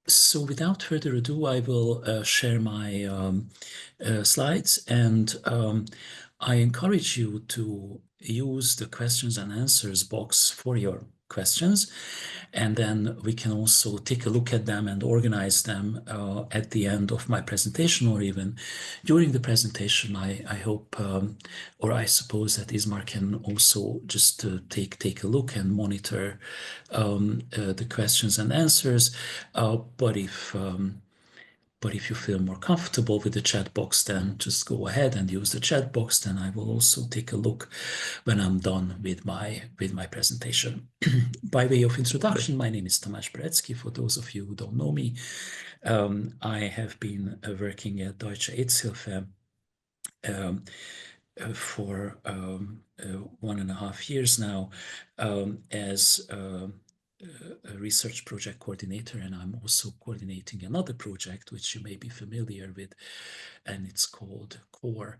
So without further ado, I will share my slides, and I encourage you to use the questions and answers box for your questions, and then we can also take a look at them and organize them at the end of my presentation, or even during the presentation. I hope, or I suppose that Ismar can also just take a look and monitor the questions and answers. But if you feel more comfortable with the chat box, then just go ahead and use the chat box. Then I will also take a look when I'm done with my presentation. By way of introduction, my name is Tamás Bereczky. For those of you who don't know me, I have been working at Deutsche Aidshilfe for 1.5 years now as a research project coordinator, and I'm also coordinating another project which you may be familiar with, and it's called CORE,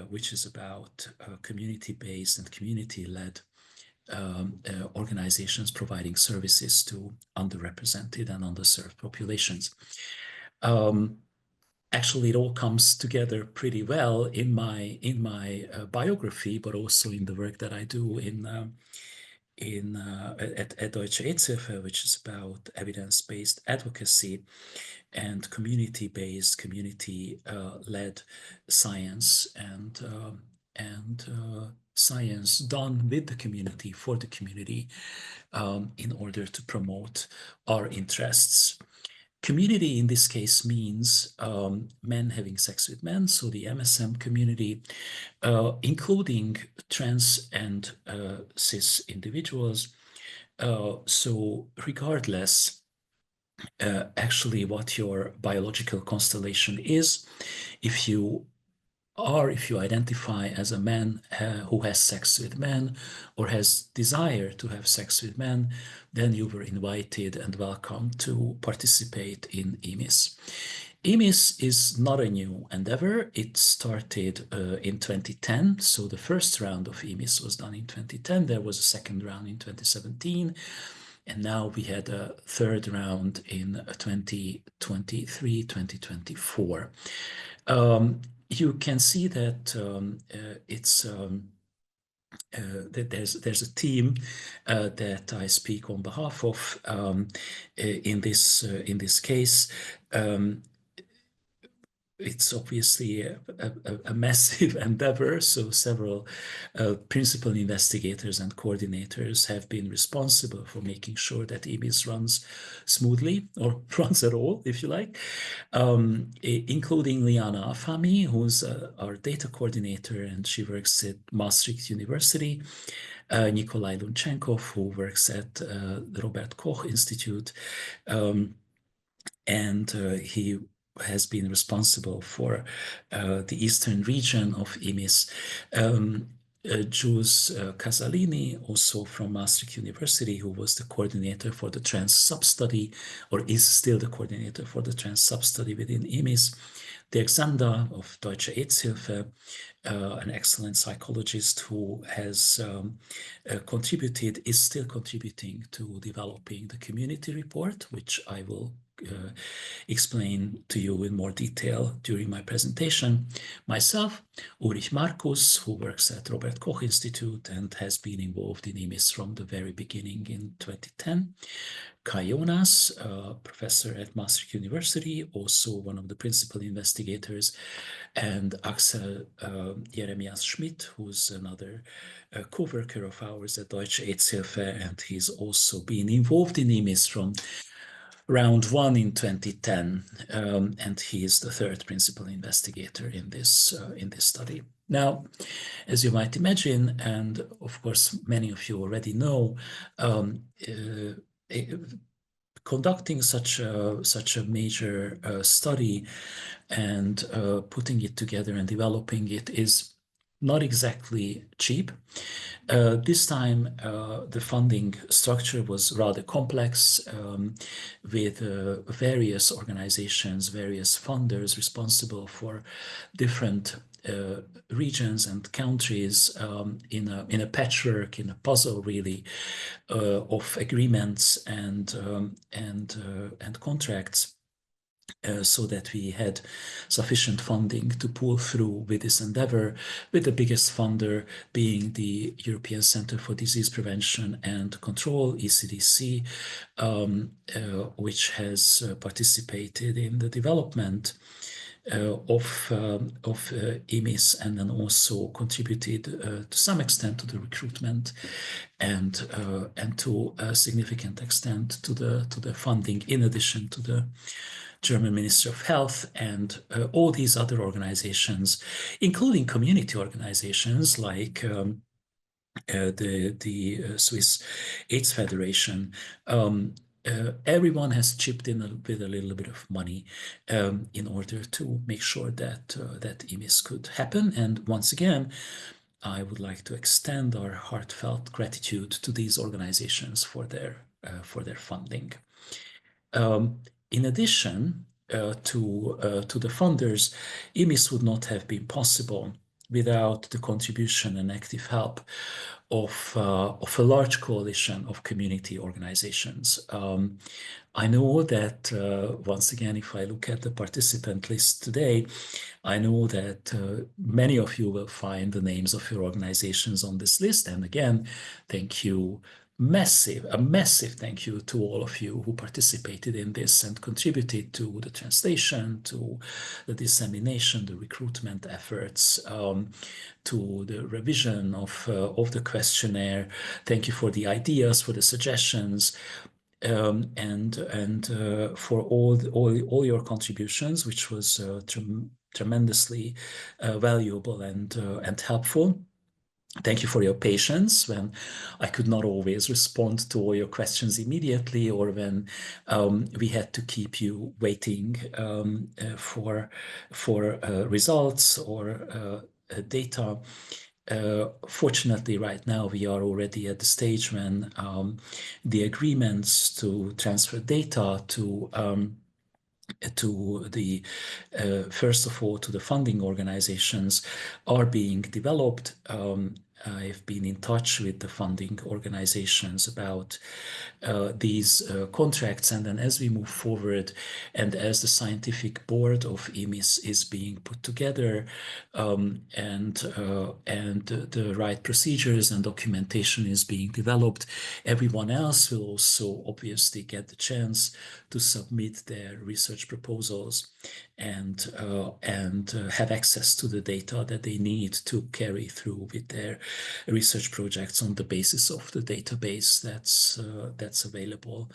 which is about community-based and community-led organizations providing services to underrepresented and underserved populations. Actually, it all comes together pretty well in my biography, but also in the work that I do at Deutsche Aidshilfe, which is about evidence-based advocacy and community-based, community-led science and science done with the community, for the community, in order to promote our interests. Community in this case means men having sex with men, so the MSM community, including trans and cis individuals. So regardless actually what your biological constellation is, if you identify as a man who has sex with men or has desire to have sex with men, then you were invited and welcome to participate in EMIS. EMIS is not a new endeavor. It started in 2010. So the first round of EMIS was done in 2010. There was a second round in 2017. And now we had a third round in 2023, 2024. You can see that there's a team that I speak on behalf of in this case. It's obviously a massive endeavor, so several principal investigators and coordinators have been responsible for making sure that EMIS runs smoothly, or runs at all, if you like, including Liana Afami, who's our data coordinator, and she works at Maastricht University, Nikolai Lunchenkov, who works at the Robert Koch Institute, and he has been responsible for the eastern region of EMIS. Jules Casalini, also from Maastricht University, who was the coordinator for the trans sub-study, or is still the coordinator for the trans sub-study within EMIS. Dirk Zander of Deutsche Aidshilfe, an excellent psychologist who has is still contributing to developing the community report, which I will explain to you in more detail during my presentation. Myself, Ulrich Markus, who works at Robert Koch Institute and has been involved in EMIS from the very beginning in 2010. Kai Jonas, professor at Maastricht University, also one of the principal investigators, and Axel Jeremias Schmidt, who's another co-worker of ours at Deutsche Aidshilfe, and he's also been involved in EMIS from round 1 in 2010, and he is the third principal investigator in this study. Now, as you might imagine, and of course many of you already know, conducting such a major study and putting it together and developing it is not exactly cheap. This time, the funding structure was rather complex, with various organizations, various funders responsible for different regions and countries in a patchwork, in a puzzle, really, of agreements and contracts. So that we had sufficient funding to pull through with this endeavor, with the biggest funder being the European Centre for Disease Prevention and Control, ECDC, which has participated in the development of EMIS, and then also contributed to some extent to the recruitment and to a significant extent to the funding, in addition to the German Ministry of Health and all these other organizations, including community organizations like the Swiss AIDS Federation. Everyone has chipped in with a little bit of money in order to make sure that that EMIS could happen. And once again, I would like to extend our heartfelt gratitude to these organizations for their funding. In addition to the funders, EMIS would not have been possible without the contribution and active help of a large coalition of community organizations. I know that, once again, if I look at the participant list today, I know that many of you will find the names of your organizations on this list. And again, thank you. A massive thank you to all of you who participated in this and contributed to the translation, to the dissemination, the recruitment efforts, to the revision of the questionnaire. Thank you for the ideas, for the suggestions, and for all your contributions, which was tremendously valuable and helpful. Thank you for your patience when I could not always respond to all your questions immediately, or when we had to keep you waiting for results or data. Fortunately, right now we are already at the stage when the agreements to transfer data to the first of all, to the funding organizations are being developed. I've been in touch with the funding organizations about these contracts, and then as we move forward and as the scientific board of EMIS is being put together, and the right procedures and documentation is being developed, everyone else will also obviously get the chance to submit their research proposals and have access to the data that they need to carry through with their research projects on the basis of the database that's available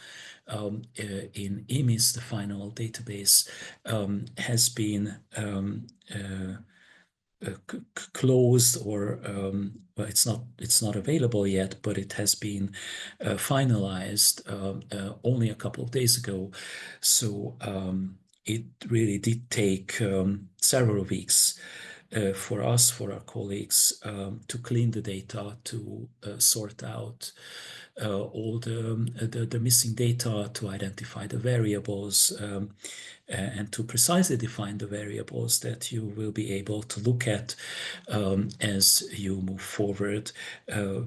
in EMIS. The final database has been closed, or well, it's not available yet, but it has been finalized only a couple of days ago. So it really did take several weeks for us, for our colleagues, to clean the data, to sort out all the missing data, to identify the variables, and to precisely define the variables that you will be able to look at as you move forward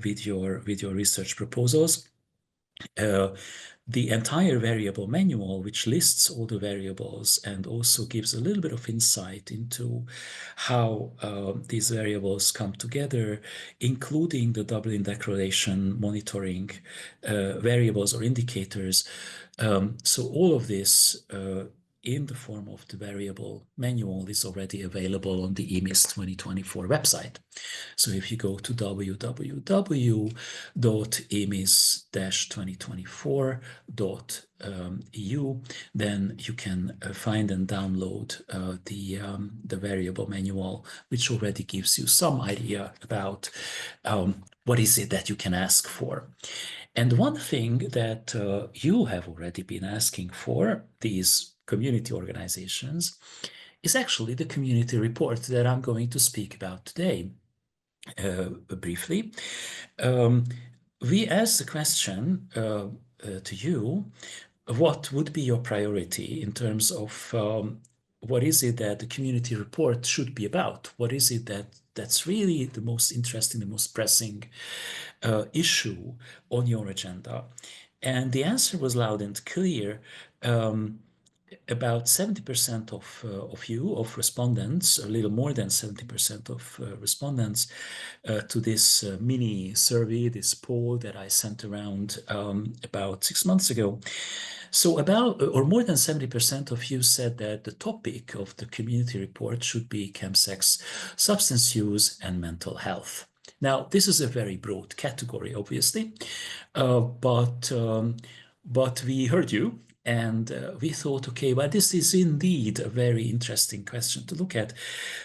with your research proposals. The entire variable manual, which lists all the variables and also gives a little bit of insight into how these variables come together, including the Dublin Declaration monitoring variables or indicators. So all of this in the form of the variable manual is already available on the EMIS 2024 website. So if you go to www.emis-2024.eu, then you can find and download the variable manual, which already gives you some idea about what is it that you can ask for. And one thing that you have already been asking for, these community organizations, is actually the community report that I'm going to speak about today. Briefly, we asked the question to you, what would be your priority in terms of what is it that the community report should be about? What is it that's really the most interesting, the most pressing issue on your agenda? And the answer was loud and clear. About 70% of respondents, a little more than 70% of respondents to this mini survey, this poll that I sent around about 6 months ago. So about, or more than 70% of you said that the topic of the community report should be chemsex, substance use, and mental health. Now, this is a very broad category, obviously, but we heard you, and we thought, okay, well, this is indeed a very interesting question to look at.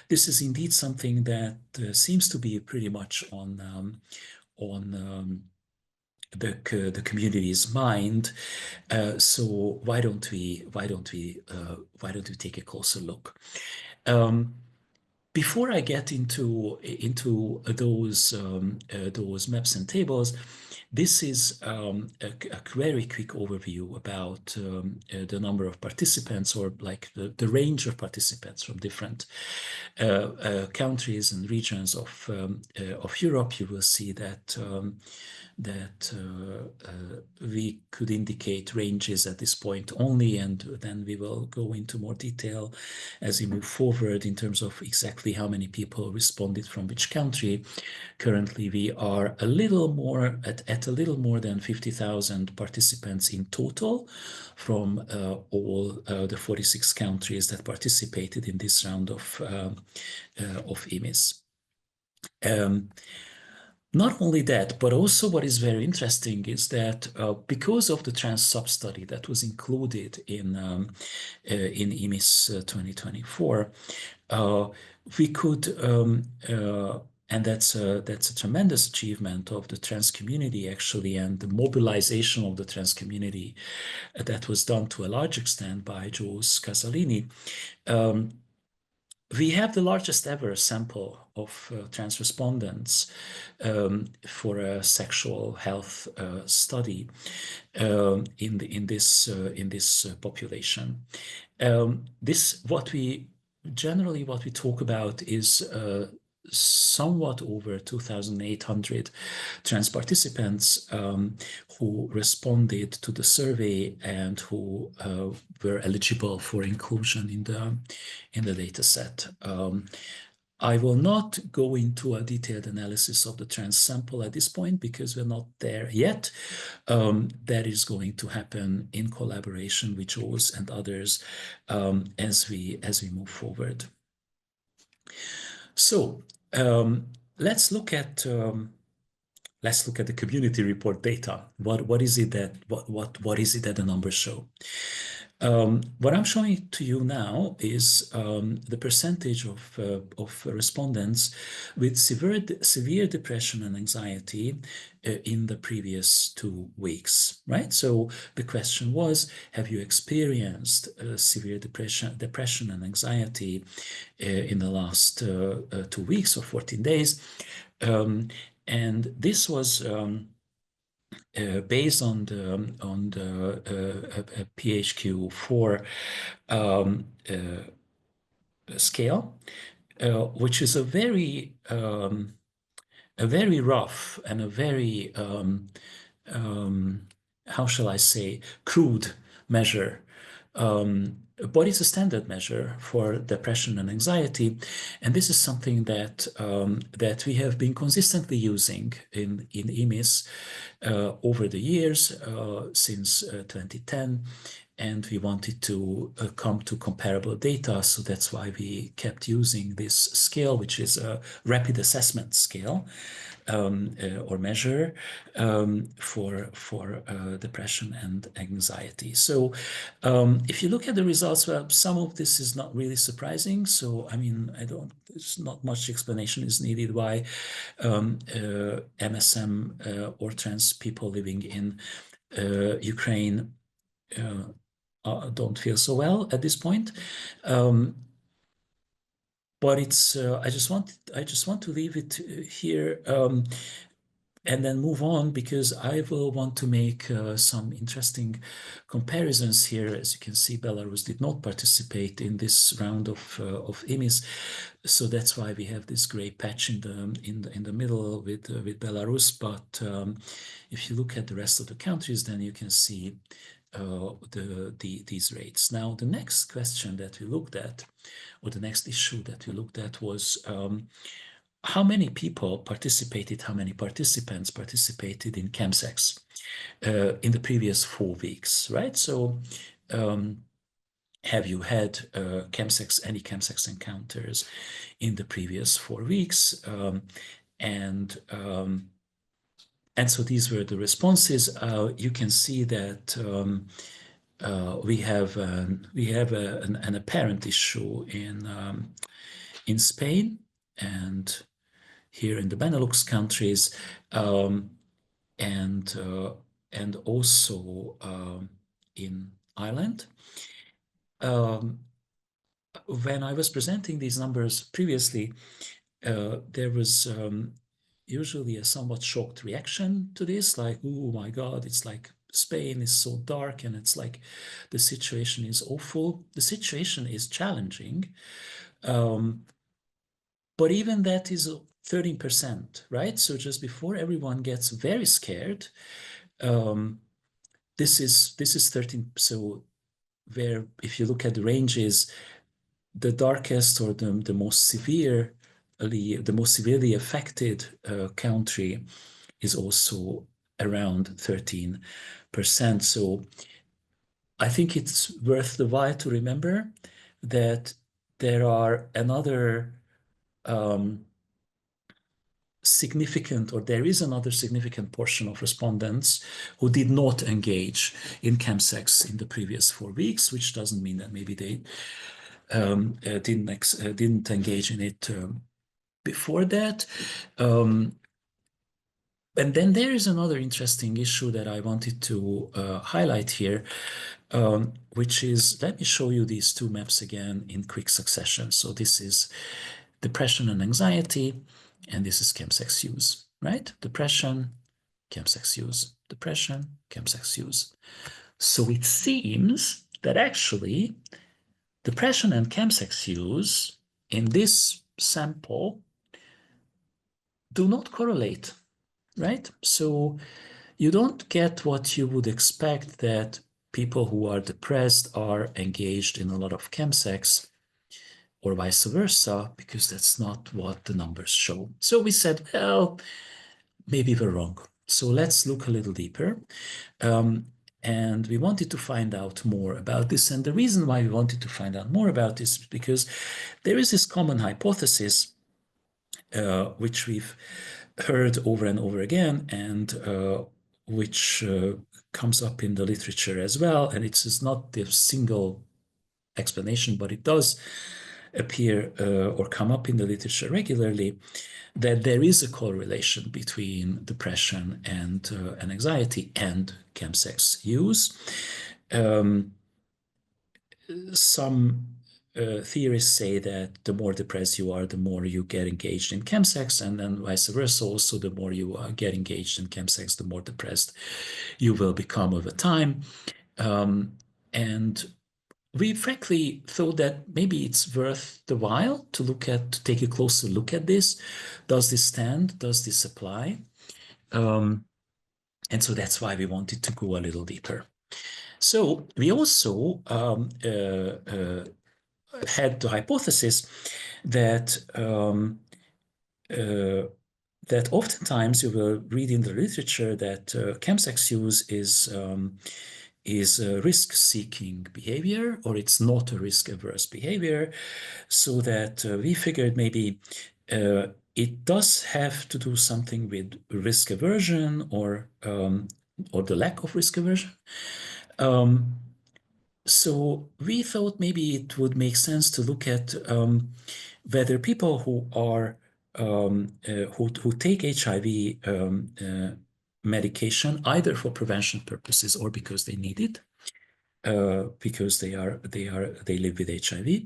This is indeed something that seems to be pretty much on the community's mind. So why don't we take a closer look? Before I get into those maps and tables, this is a very quick overview about the number of participants, or like the range of participants from different countries and regions of Europe. You will see that we could indicate ranges at this point only, and then we will go into more detail as we move forward in terms of exactly how many people responded from which country. Currently, we are a little more at a little more than 50,000 participants in total from all the 46 countries that participated in this round of EMIS. Not only that, but also what is very interesting is that because of the trans sub-study that was included in EMIS 2024, we could, and that's a tremendous achievement of the trans community, actually, and the mobilization of the trans community that was done to a large extent by Jules Casalini. We have the largest ever sample of trans respondents for a sexual health study in this population. What we talk about is somewhat over 2,800 trans participants who responded to the survey and who were eligible for inclusion in the data set. I will not go into a detailed analysis of the trans sample at this point because we're not there yet. That is going to happen in collaboration with Jules and others as we move forward. So let's look at the community report data. What is it that the numbers show? What I'm showing to you now is the percentage of respondents with severe depression and anxiety in the previous 2 weeks, right? So the question was, have you experienced severe depression and anxiety in the last 2 weeks or 14 days? And this was based on the PHQ-4 scale, which is a very rough and a very how shall I say, crude measure. But it's a standard measure for depression and anxiety, and this is something that we have been consistently using in EMIS over the years since 2010, and we wanted to come to comparable data, so that's why we kept using this scale, which is a rapid assessment scale or measure for depression and anxiety. So if you look at the results, well, some of this is not really surprising. So I mean, there's not much explanation is needed why MSM or trans people living in Ukraine don't feel so well at this point. But it's I just want to leave it here and then move on, because I will want to make some interesting comparisons here. As you can see, Belarus did not participate in this round of EMIS, so that's why we have this gray patch in the middle with Belarus. But if you look at the rest of the countries, then you can see these rates. Now, the next question that we looked at, or the next issue that we looked at, was how many people participated, how many participants participated in chemsex in the previous 4 weeks, right? So have you had any chemsex encounters in the previous 4 weeks? And so these were the responses. You can see that we have an apparent issue in Spain, and here in the Benelux countries, and also in Ireland. When I was presenting these numbers previously, there was usually a somewhat shocked reaction to this, like, oh my God, it's like Spain is so dark, and it's like the situation is awful. The situation is challenging. But even that is 13%, right? So just before everyone gets very scared, this is 13. So where, if you look at the ranges, the darkest or the most severely affected country is also around 13%. So I think it's worth the while to remember that there are another there is another significant portion of respondents who did not engage in chemsex in the previous 4 weeks, which doesn't mean that maybe they didn't engage in it before that. And then there is another interesting issue that I wanted to highlight here, which is, let me show you these two maps again in quick succession. So this is depression and anxiety, and this is chemsex use, right? Depression, chemsex use, depression, chemsex use. So it seems that actually depression and chemsex use in this sample do not correlate, right? So you don't get what you would expect, that people who are depressed are engaged in a lot of chemsex, or vice versa, because that's not what the numbers show. So we said, well, maybe we're wrong. So let's look a little deeper. And we wanted to find out more about this. And the reason why we wanted to find out more about this is because there is this common hypothesis, which we've heard over and over again, and which comes up in the literature as well. And it's not the single explanation, but it does appear or come up in the literature regularly, that there is a correlation between depression and anxiety and chemsex use. Some theorists say that the more depressed you are, the more you get engaged in chemsex, and then vice versa. Also, the more you get engaged in chemsex, the more depressed you will become over time. And we frankly thought that maybe it's worth the while to take a closer look at this. Does this stand? Does this apply? And so that's why we wanted to go a little deeper. So we also had the hypothesis that that oftentimes you will read in the literature that chemsex use is a risk-seeking behavior, or it's not a risk-averse behavior, so that we figured maybe it does have to do something with risk aversion, or the lack of risk aversion. So we thought maybe it would make sense to look at whether people who are who take HIV medication either for prevention purposes or because they need it, because they live with HIV.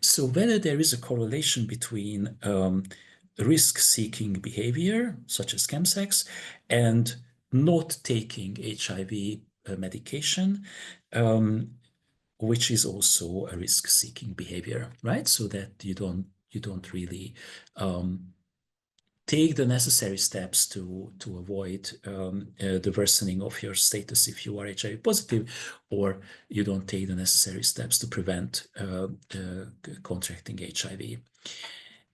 So whether there is a correlation between risk-seeking behavior, such as chemsex, and not taking HIV medication, which is also a risk-seeking behavior, right? So that you don't really take the necessary steps to avoid the worsening of your status if you are HIV positive, or you don't take the necessary steps to prevent contracting HIV.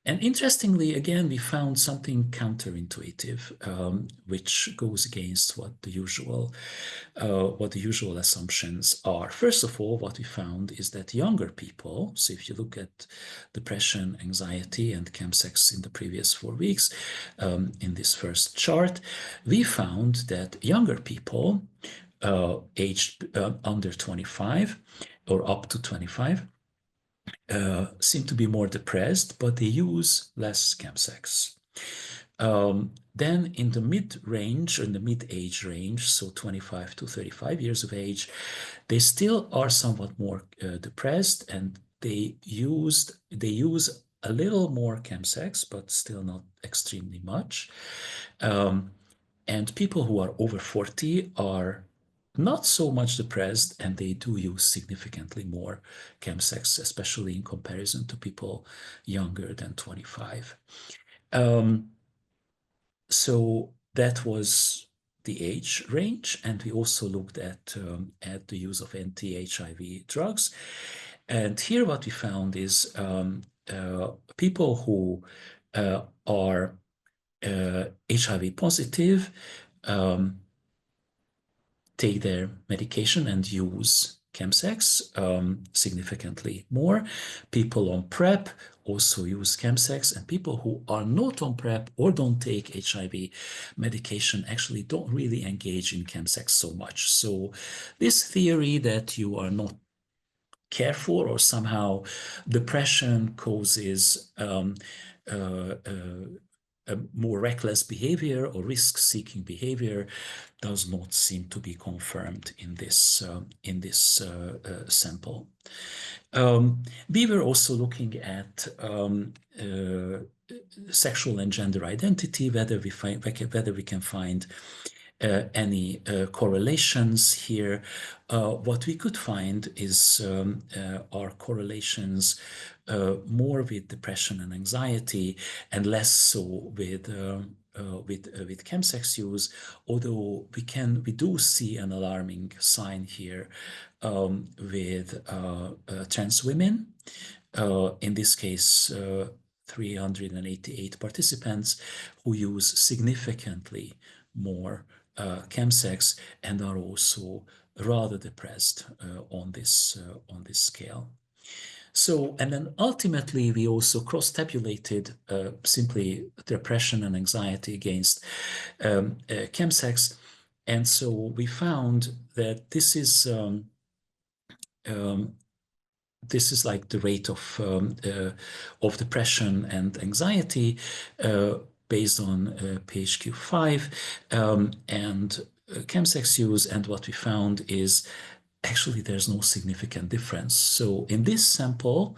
And interestingly, again, we found something counterintuitive, which goes against what the usual assumptions are. First of all, what we found is that younger people, so if you look at depression, anxiety, and chemsex in the previous 4 weeks, in this first chart, we found that younger people aged under 25 or up to 25 seem to be more depressed, but they use less chemsex. Then in the mid-range, or in the mid-age range, so 25 to 35 years of age, they still are somewhat more depressed, and they use a little more chemsex, but still not extremely much. And people who are over 40 are not so much depressed, and they do use significantly more chemsex, especially in comparison to people younger than 25. So that was the age range, and we also looked at the use of anti-HIV drugs. And here what we found is people who are HIV positive take their medication and use chemsex significantly more. People on PrEP also use chemsex, and people who are not on PrEP or don't take HIV medication actually don't really engage in chemsex so much. So this theory that you are not careful, or somehow depression causes a more reckless behavior or risk-seeking behavior, does not seem to be confirmed in this sample. We were also looking at sexual and gender identity, whether we can find any correlations here. What we could find is are correlations more with depression and anxiety, and less so with chemsex use, although we do see an alarming sign here with trans women. In this case, 388 participants who use significantly more chemsex and are also rather depressed on this scale. So, and then ultimately we also cross-tabulated simply depression and anxiety against chemsex. And so we found that this is like the rate of depression and anxiety based on PHQ-5 and chemsex use. And what we found is actually there's no significant difference. So in this sample,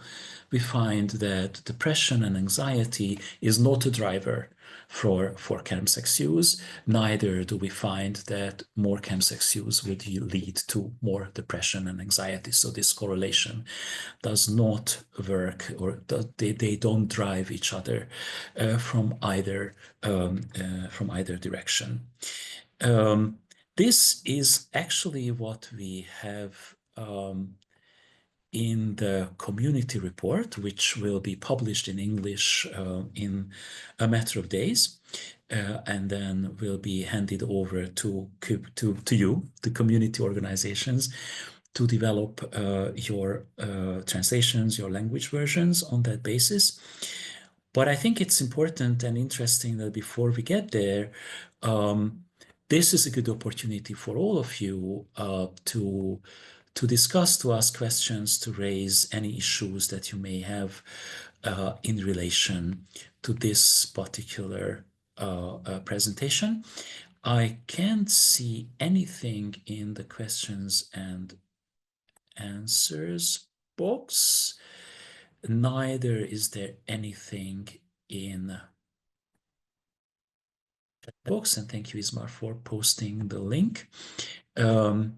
we find that depression and anxiety is not a driver for chemsex use. Neither do we find that more chemsex use would lead to more depression and anxiety. So this correlation does not work, or they don't drive each other from either direction. This is actually what we have in the community report, which will be published in English in a matter of days, and then will be handed over to you, the community organizations, to develop your translations, your language versions on that basis. But I think it's important and interesting that before we get there, this is a good opportunity for all of you to discuss, to ask questions, to raise any issues that you may have in relation to this particular presentation. I can't see anything in the questions and answers box. Neither is there anything in box, and thank you, Ismar, for posting the link. But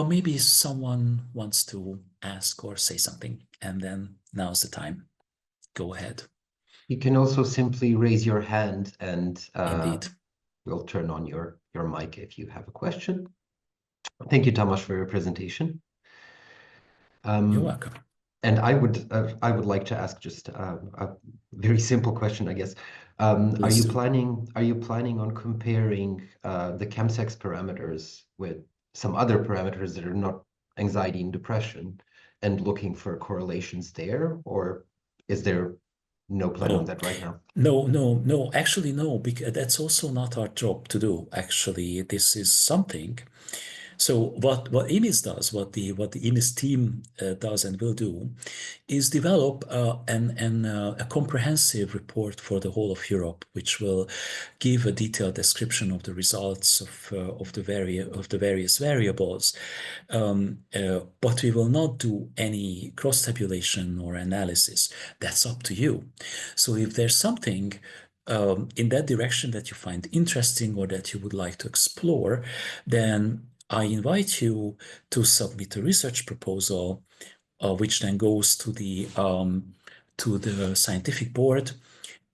maybe someone wants to ask or say something, and then now's the time. Go ahead. You can also simply raise your hand, and Indeed. we'll turn on your mic if you have a question. Thank you, Tamás, for your presentation. You're welcome. And I would like to ask just a very simple question, I guess. Are you planning on comparing the chemsex parameters with some other parameters that are not anxiety and depression, and looking for correlations there, or is there no plan on that right now? No. Actually, no, because that's also not our job to do. Actually, this is something. So what EMIS does, what the EMIS team does and will do, is develop a comprehensive report for the whole of Europe, which will give a detailed description of the results of the various variables. But we will not do any cross-tabulation or analysis. That's up to you. So if there's something in that direction that you find interesting or that you would like to explore, then I invite you to submit a research proposal, which then goes to the scientific board.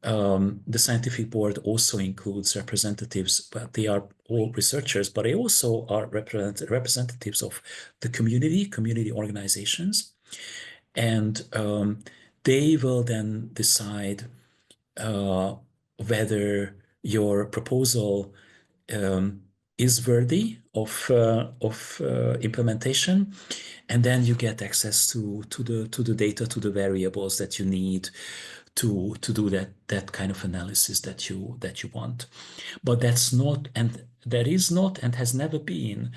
The scientific board also includes representatives, but they are all researchers, but they also are representatives of the community organizations. And they will then decide whether your proposal is worthy of implementation, and then you get access to the data, to the variables that you need to do that kind of analysis that you want. But that's not, and that is not, and has never been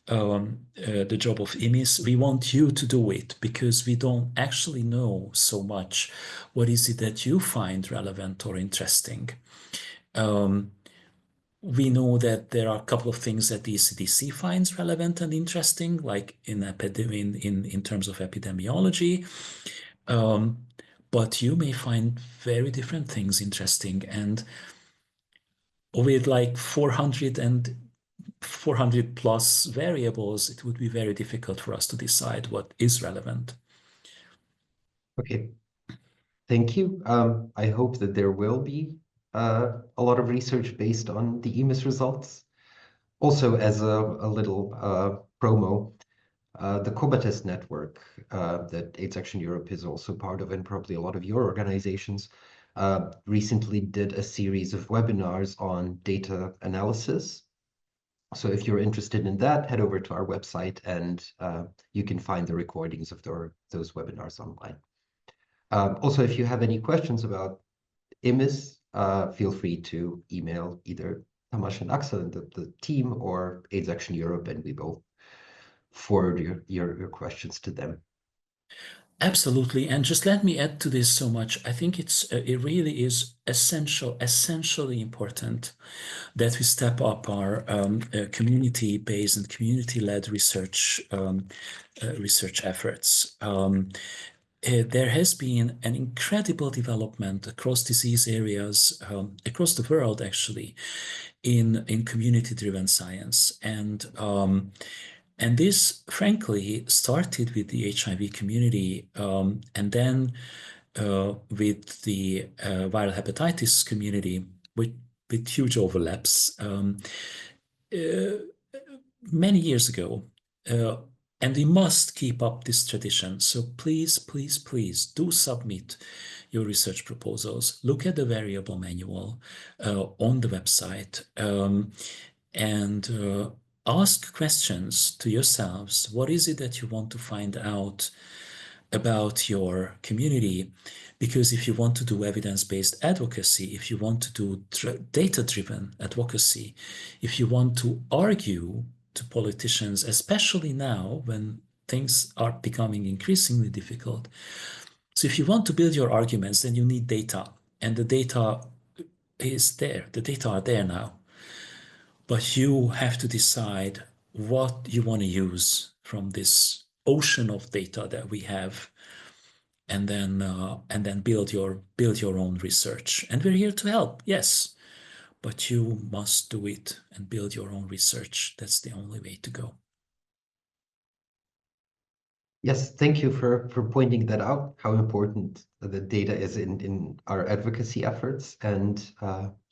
the job of EMIS. We want you to do it because we don't actually know so much what is it that you find relevant or interesting. We know that there are a couple of things that the ECDC finds relevant and interesting, like in terms of epidemiology. But you may find very different things interesting, and with like 400 plus variables, it would be very difficult for us to decide what is relevant. Okay, thank you. I hope that there will be a lot of research based on the EMIS results. Also, as a little promo, the COBATES network that AIDS Action Europe is also part of, and probably a lot of your organizations, recently did a series of webinars on data analysis. So if you're interested in that, head over to our website, and you can find the recordings of those webinars online. Also, if you have any questions about EMIS, feel free to email either Tamás and Axel and the team, or AIDS Action Europe, and we will forward your questions to them. Absolutely, and just let me add to this so much. I think it really is essentially important that we step up our community-based and community-led research efforts. There has been an incredible development across disease areas, across the world, actually, in community-driven science. And this, frankly, started with the HIV community, and then with the viral hepatitis community, with huge overlaps many years ago. And we must keep up this tradition. So please, please, please do submit your research proposals. Look at the variable manual on the website, and ask questions to yourselves. What is it that you want to find out about your community? Because if you want to do evidence-based advocacy, if you want to do data-driven advocacy, if you want to argue to politicians, especially now when things are becoming increasingly difficult. So if you want to build your arguments, then you need data, and the data is there. The data are there now. But you have to decide what you want to use from this ocean of data that we have, and then build your own research. And we're here to help, yes. but you must do it and build your own research. That's the only way to go. Yes, thank you for pointing that out, how important the data is in our advocacy efforts. And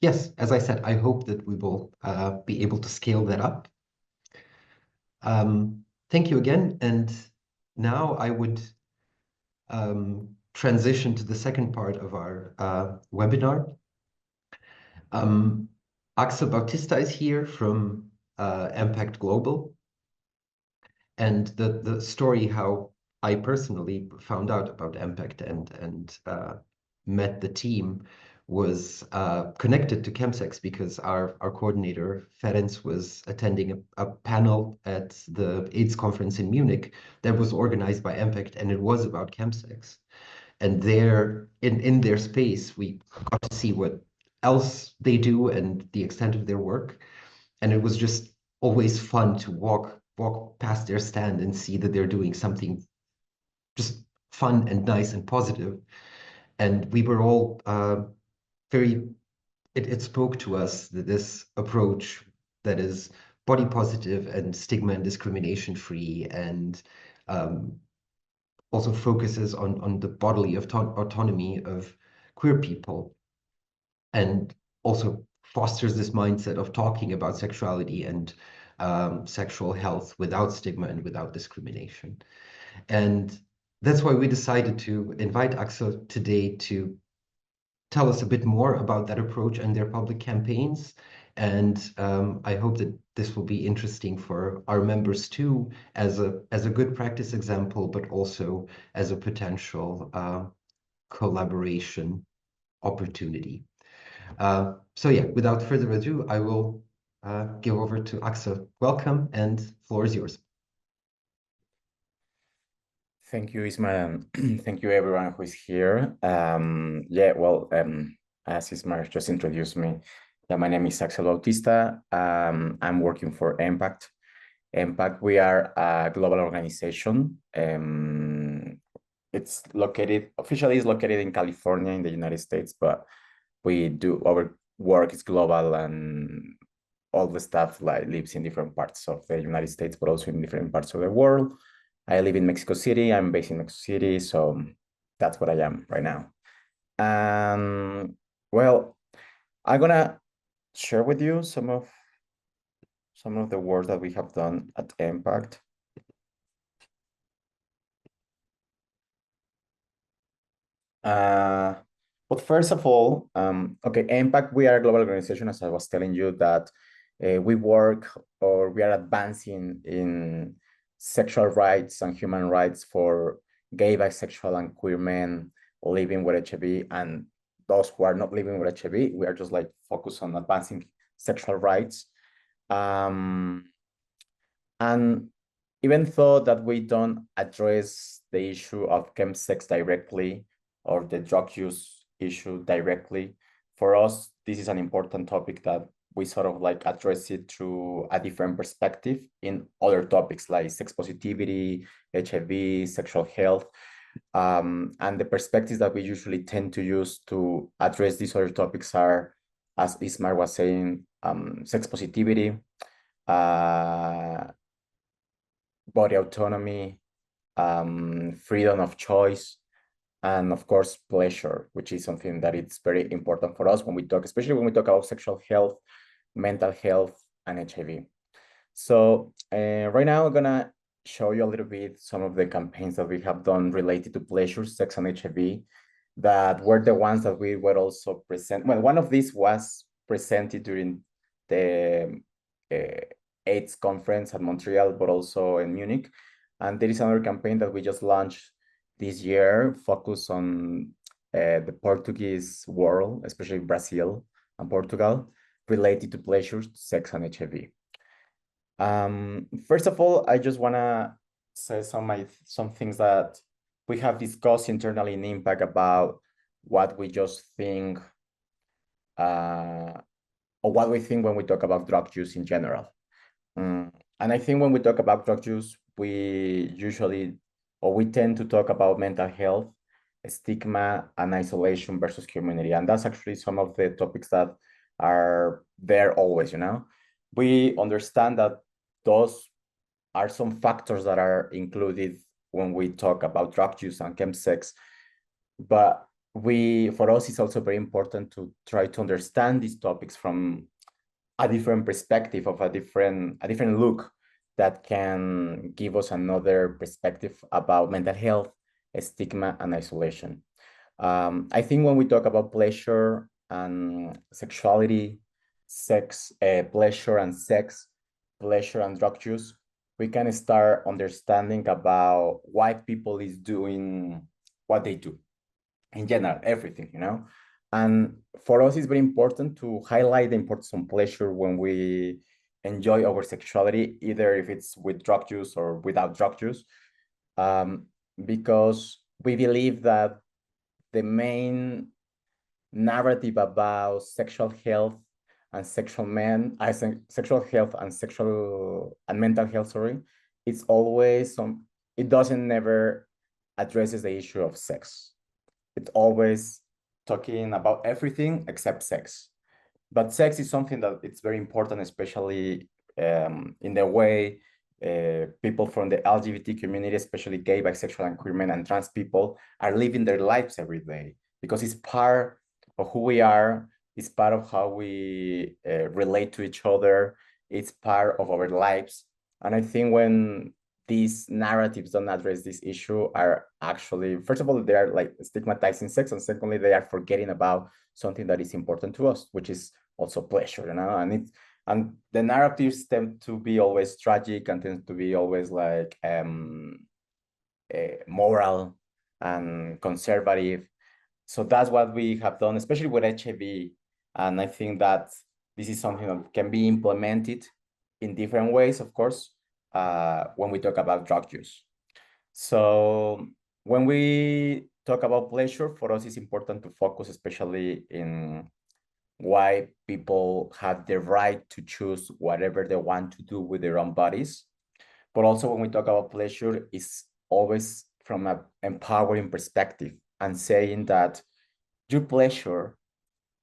yes, as I said, I hope that we will be able to scale that up. Thank you again. And now I would transition to the second part of our webinar. Axel Bautista is here from MPact Global. And the story how I personally found out about MPact and met the team was connected to chemsex because our coordinator Ferenc was attending a panel at the AIDS conference in Munich that was organized by MPact, and it was about chemsex. And there in their space we got to see what else they do and the extent of their work, and it was just always fun to walk past their stand and see that they're doing something just fun and nice and positive. And we were all it spoke to us that this approach that is body positive and stigma and discrimination free, and also focuses on the bodily autonomy of queer people, and also fosters this mindset of talking about sexuality and sexual health without stigma and without discrimination. And that's why we decided to invite Axel today to tell us a bit more about that approach and their public campaigns. And I hope that this will be interesting for our members too, as a good practice example, but also as a potential collaboration opportunity. So yeah, without further ado, I will give over to Axel. Welcome, and floor is yours. Thank you, Ismail, and thank you everyone who is here. As Ismail just introduced me, my name is Axel Bautista. I'm working for MPact. MPact, we are a global organization. It's officially located in California in the United States, but our work is global, and all the staff lives in different parts of the United States, but also in different parts of the world. I live in Mexico City. I'm based in Mexico City, so that's what I am right now. Well, I'm gonna share with you some of the work that we have done at MPact. But first of all, okay, MPact, we are a global organization, as I was telling you, that we work, or we are advancing in sexual rights and human rights for gay, bisexual, and queer men living with HIV, and those who are not living with HIV. We are just focused on advancing sexual rights. And even though that we don't address the issue of chemsex directly, or the drug use issue directly, for us, this is an important topic that we sort of address it through a different perspective in other topics like sex positivity, HIV, sexual health. And the perspectives that we usually tend to use to address these other topics are, as Ismail was saying, sex positivity, body autonomy, freedom of choice, and of course, pleasure, which is something that it's very important for us when we talk, especially when we talk about sexual health, mental health, and HIV. So right now, I'm gonna show you a little bit some of the campaigns that we have done related to pleasure, sex, and HIV, that were the ones that we were also present. Well, one of these was presented during the AIDS conference at Montreal, but also in Munich. And there is another campaign that we just launched this year, focused on the Portuguese world, especially Brazil and Portugal, related to pleasure, sex, and HIV. First of all, I just wanna say some things that we have discussed internally in MPact about what we just think, or what we think when we talk about drug use in general. And I think when we talk about drug use, we tend to talk about mental health, stigma, and isolation versus community. And that's actually some of the topics that are there always, We understand that those are some factors that are included when we talk about drug use and chemsex, but for us, it's also very important to try to understand these topics from a different perspective, of a different look that can give us another perspective about mental health, stigma, and isolation. I think when we talk about pleasure and sexuality, pleasure and sex, pleasure and drug use, we can start understanding about why people is doing what they do. In general, everything, And for us, it's very important to highlight the importance of pleasure when we enjoy our sexuality, either if it's with drug use or without drug use, because we believe that the main narrative about sexual health and sexual health and mental health, it's always it doesn't never addresses the issue of sex. It's always talking about everything except sex. But sex is something that it's very important, especially in the way people from the LGBT community, especially gay, bisexual, and queer men and trans people, are living their lives every day, because it's part of who we are. It's part of how we relate to each other. It's part of our lives. And I think when these narratives don't address this issue, are actually, first of all, they are like stigmatizing sex, and secondly, they are forgetting about something that is important to us, which is also pleasure, and the narratives tend to be always tragic and tend to be always like moral and conservative. So that's what we have done, especially with HIV. And I think that this is something that can be implemented in different ways, of course, when we talk about drug use. So when we talk about pleasure, for us, it's important to focus especially in why people have the right to choose whatever they want to do with their own bodies. But also when we talk about pleasure, it's always from an empowering perspective, and saying that your pleasure,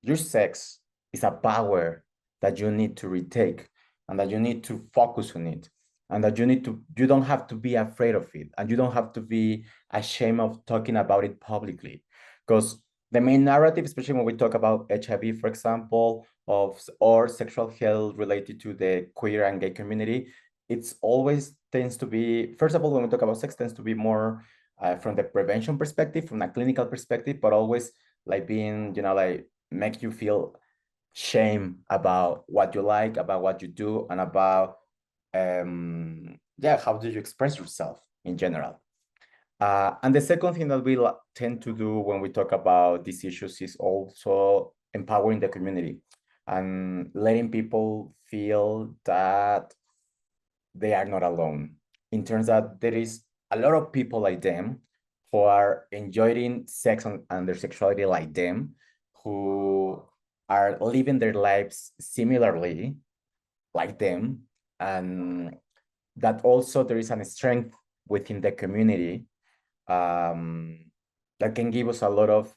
your sex, is a power that you need to retake, and that you need to focus on it, and that you don't have to be afraid of it, and you don't have to be ashamed of talking about it publicly. Because the main narrative, especially when we talk about HIV, for example, or sexual health related to the queer and gay community, it's always tends to be, first of all, when we talk about sex, tends to be more from the prevention perspective, from a clinical perspective, but always like being, like make you feel shame about what you like, about what you do, and about how do you express yourself in general. And the second thing that we tend to do when we talk about these issues is also empowering the community and letting people feel that they are not alone, in terms that there is a lot of people like them who are enjoying sex and their sexuality like them, who are living their lives similarly like them, and that also there is a strength within the community that can give us a lot of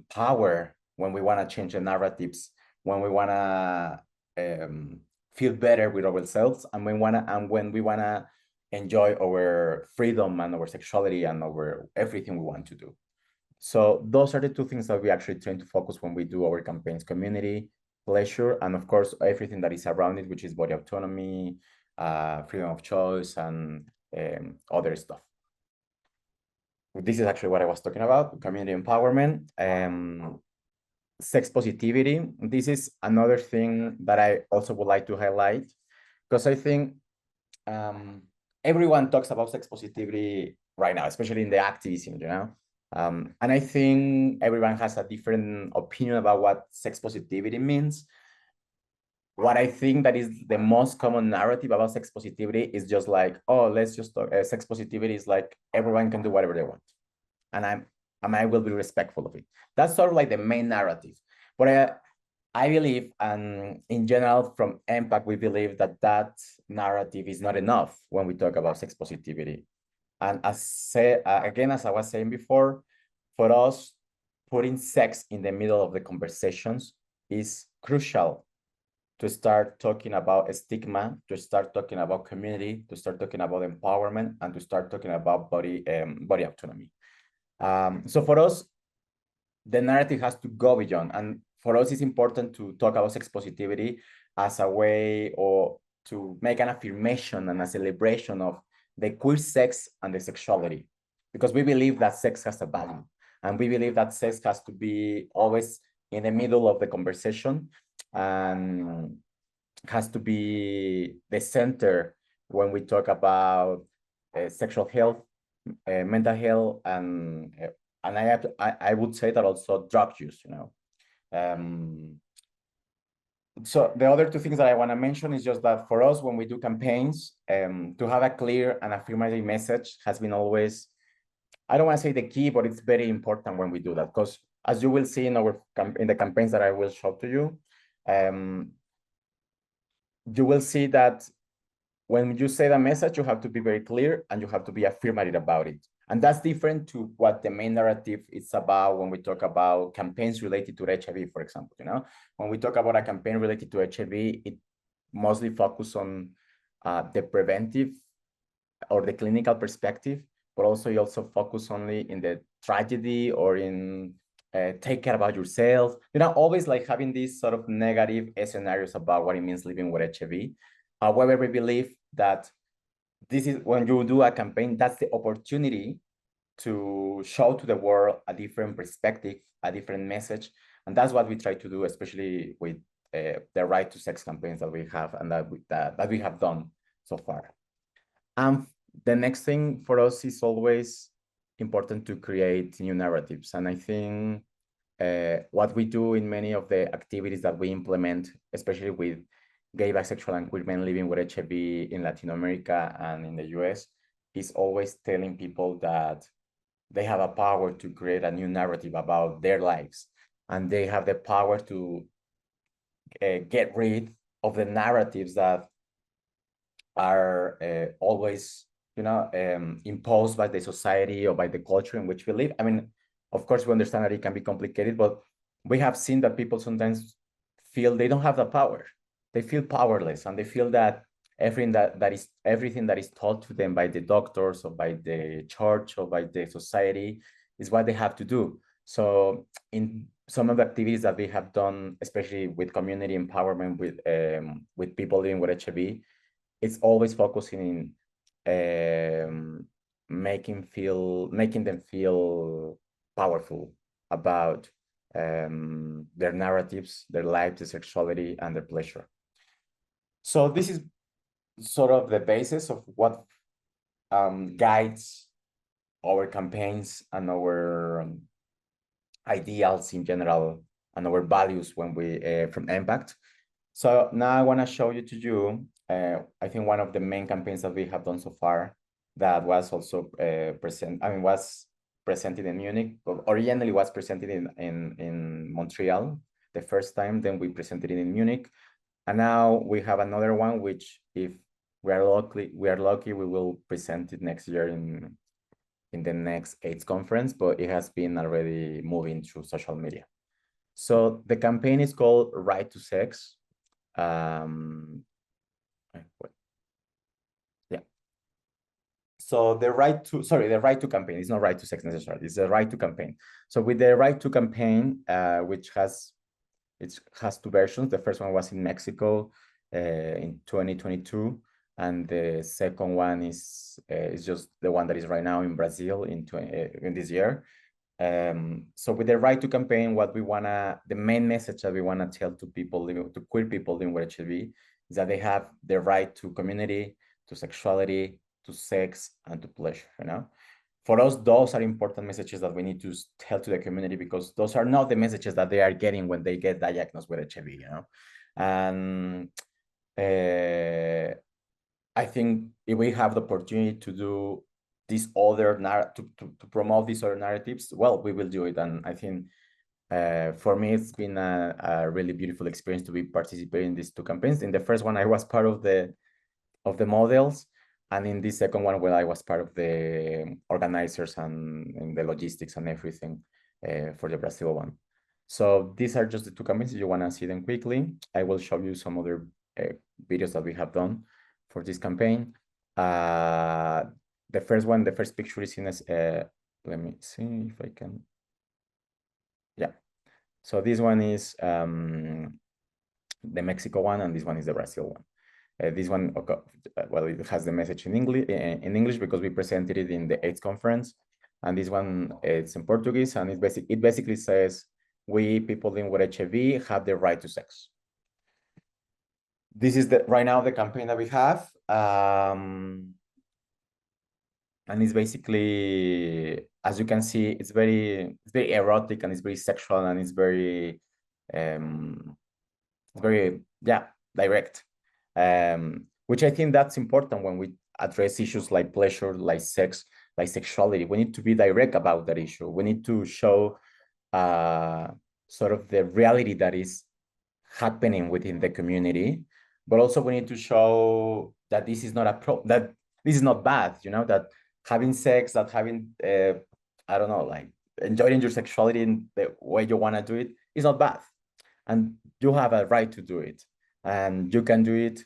power when we want to change the narratives, when we want to feel better with ourselves, and when we want to enjoy our freedom and our sexuality and our everything we want to do. So those are the two things that we actually tend to focus when we do our campaigns: community, pleasure, and of course, everything that is around it, which is body autonomy, freedom of choice, and other stuff. This is actually what I was talking about: community empowerment, sex positivity. This is another thing that I also would like to highlight, because I think everyone talks about sex positivity right now, especially in the activism, and I think everyone has a different opinion about what sex positivity means. What I think that is the most common narrative about sex positivity is just like, oh, let's just talk. Sex positivity is like everyone can do whatever they want, and I will be respectful of it. That's sort of like the main narrative. But I believe, and in general from MPact, we believe that that narrative is not enough when we talk about sex positivity. And as I was saying before, for us, putting sex in the middle of the conversations is crucial to start talking about stigma, to start talking about community, to start talking about empowerment, and to start talking about body autonomy. So for us, the narrative has to go beyond. And for us, it's important to talk about sex positivity as a way or to make an affirmation and a celebration of the queer sex and the sexuality, because we believe that sex has a value. And we believe that sex has to be always in the middle of the conversation and has to be the center when we talk about sexual health, mental health, and I would say that also drug use, you know. So the other two things that I want to mention is just that for us, when we do campaigns, to have a clear and affirmative message has been always, I don't want to say the key, but it's very important when we do that, because as you will see in the campaigns that I will show to you, you will see that when you say the message, you have to be very clear and you have to be affirmative about it. And that's different to what the main narrative is about when we talk about campaigns related to HIV, for example. You know, when we talk about a campaign related to HIV, it mostly focuses on the preventive or the clinical perspective, but also you also focus only in the tragedy or in take care about yourself. You know, always like having these sort of negative scenarios about what it means living with HIV. However, we believe that this is when you do a campaign, that's the opportunity to show to the world a different perspective, a different message. And that's what we try to do, especially with the right to sex campaigns that we have and that we have done so far. And the next thing for us is always important to create new narratives. And I think what we do in many of the activities that we implement, especially with gay, bisexual, and queer men living with HIV in Latin America and in the US, is always telling people that they have a power to create a new narrative about their lives. And they have the power to get rid of the narratives that are always, you know, imposed by the society or by the culture in which we live. I mean, of course, we understand that it can be complicated, but we have seen that people sometimes feel they don't have the power. They feel powerless, and they feel that everything that is taught to them by the doctors or by the church or by the society is what they have to do. So in some of the activities that we have done, especially with community empowerment with people living with HIV, it's always focusing in making them feel powerful about their narratives, their life, their sexuality, and their pleasure. So this is sort of the basis of what guides our campaigns and our ideals in general and our values when we from MPact. So now I want to show you I think one of the main campaigns that we have done so far that was also was presented in Munich, but originally was presented in Montreal the first time, then we presented it in Munich. And now we have another one, which if we are lucky, we will present it next year in the next AIDS conference, but it has been already moving through social media. So the campaign is called Right to Sex. Yeah. So the right to campaign, it's not right to sex necessarily, it's the right to campaign. So with the right to campaign, which has two versions. The first one was in Mexico in 2022, and the second one is just the one that is right now in Brazil in this year. So with the right to campaign, the main message that we wanna tell to queer people living with HIV is that they have the right to community, to sexuality, to sex, and to pleasure. You know, for us, those are important messages that we need to tell to the community, because those are not the messages that they are getting when they get diagnosed with HIV. You know, and I think if we have the opportunity to do this other to promote these other narratives, well, we will do it. And I think for me, it's been a really beautiful experience to be participating in these two campaigns. In the first one, I was part of the models, and in this second one, I was part of the organizers and the logistics and everything for the Brazil one. So these are just the two campaigns. If you want to see them quickly, I will show you some other videos that we have done for this campaign. The first one, the first picture is in a, let me see if I can. Yeah. So this one is the Mexico one, and this one is the Brazil one. This one, well, it has the message in English because we presented it in the AIDS conference, and this one it's in Portuguese, and it basically says, "We people living with HIV have the right to sex." This is right now the campaign that we have, and it's basically, as you can see, it's very erotic, and it's very sexual, and it's very direct. Which I think that's important when we address issues like pleasure, like sex, like sexuality. We need to be direct about that issue. We need to show sort of the reality that is happening within the community, but also we need to show that this is not that this is not bad, you know, that having sex, that having, I don't know, like enjoying your sexuality in the way you want to do it is not bad. And you have a right to do it, and you can do it.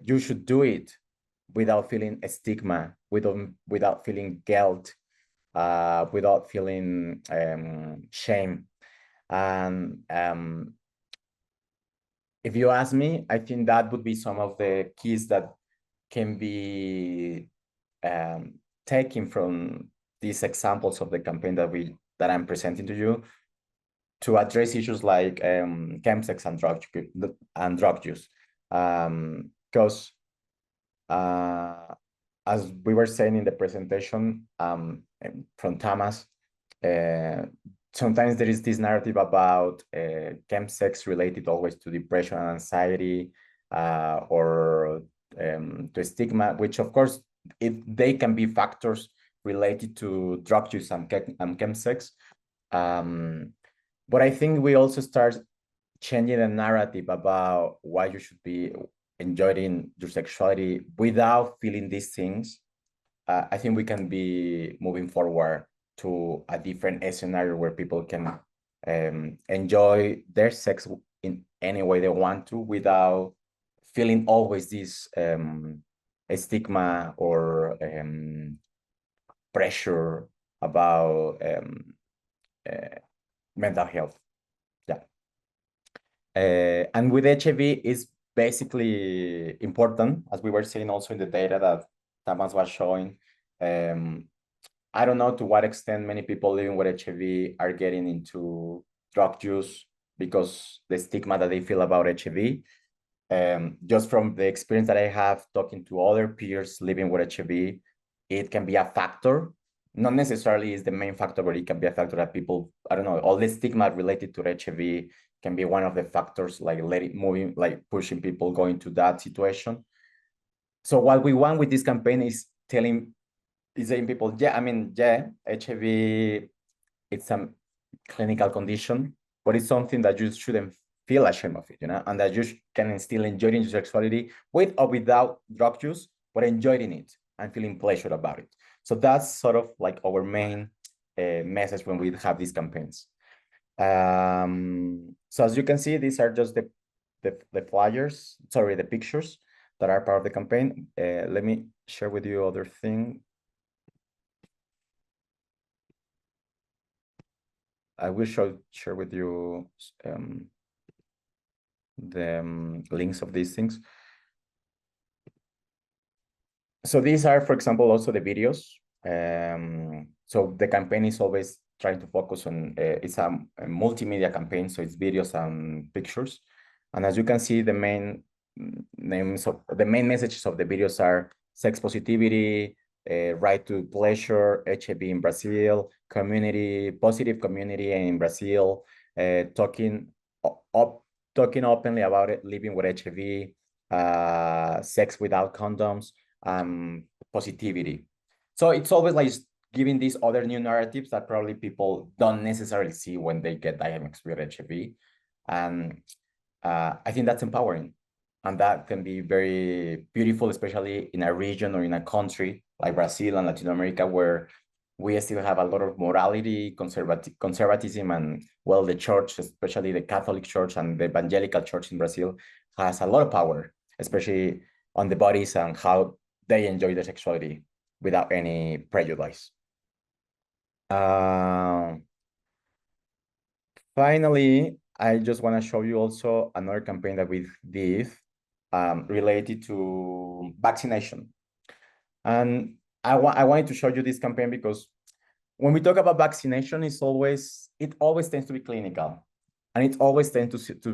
You should do it without feeling a stigma, without feeling guilt, without feeling shame. And if you ask me, I think that would be some of the keys that can be taken from these examples of the campaign that I'm presenting to you, to address issues like chemsex and drug use. Because as we were saying in the presentation from Tamás, sometimes there is this narrative about chemsex related always to depression and anxiety, or to stigma, which of course they can be factors related to drug use and chemsex. But I think we also start changing the narrative about why you should be enjoying your sexuality without feeling these things. I think we can be moving forward to a different scenario where people can enjoy their sex in any way they want to without feeling always this stigma or pressure about mental health. Yeah. And with HIV, it's basically important, as we were saying also in the data that Tamás was showing. I don't know to what extent many people living with HIV are getting into drug use because the stigma that they feel about HIV. Just from the experience that I have talking to other peers living with HIV, it can be a factor. Not necessarily is the main factor, but it can be a factor that people, I don't know, all the stigma related to HIV can be one of the factors, like pushing people going to that situation. So what we want with this campaign is saying people, HIV, it's some clinical condition, but it's something that you shouldn't feel ashamed of it, you know, and that you can still enjoy your sexuality with or without drug use, but enjoying it and feeling pleasure about it. So that's sort of like our main message when we have these campaigns. So as you can see, these are just the flyers, sorry, the pictures that are part of the campaign. Let me share with you other thing. I will share with you the links of these things. So these are, for example, also the videos. So the campaign is always trying to focus on, it's a multimedia campaign, so it's videos and pictures. And as you can see, the main messages of the videos are sex positivity, right to pleasure, HIV in Brazil, positive community in Brazil, talking openly about it, living with HIV, sex without condoms, positivity. So it's always like giving these other new narratives that probably people don't necessarily see when they get diagnosed with HIV. And I think that's empowering. And that can be very beautiful, especially in a region or in a country like Brazil and Latin America, where we still have a lot of morality, conservatism, and well, the church, especially the Catholic Church and the evangelical church in Brazil, has a lot of power, especially on the bodies and how they enjoy their sexuality without any prejudice. Finally, I just want to show you also another campaign that we did related to vaccination. And I wanted to show you this campaign because when we talk about vaccination, it always tends to be clinical, and it always tends to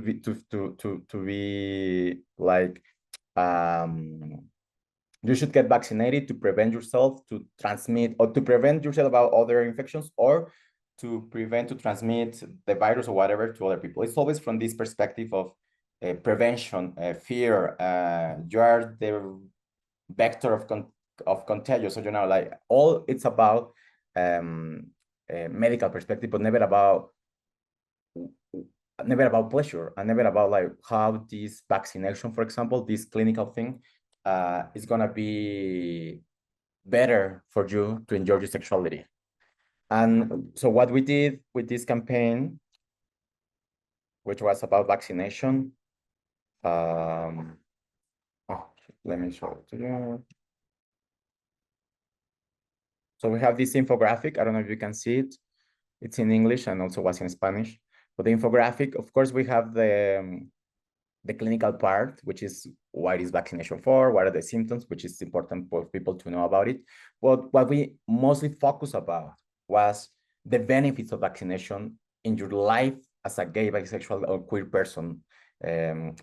be like you should get vaccinated to prevent yourself to transmit, or to prevent yourself about other infections, or to prevent to transmit the virus or whatever to other people. It's always from this perspective of prevention, fear. You are the vector of contagion. So, you know, like all it's about a medical perspective, but never about pleasure, and never about like how this vaccination, for example, this clinical thing is gonna be better for you to enjoy your sexuality. And so what we did with this campaign, which was about vaccination, let me show it to you. So we have this infographic. I don't know if you can see it. It's in English and also was in Spanish. But the infographic, of course, we have the clinical part, which is what is vaccination for, what are the symptoms, which is important for people to know about it. But what we mostly focus about was the benefits of vaccination in your life as a gay, bisexual, or queer person,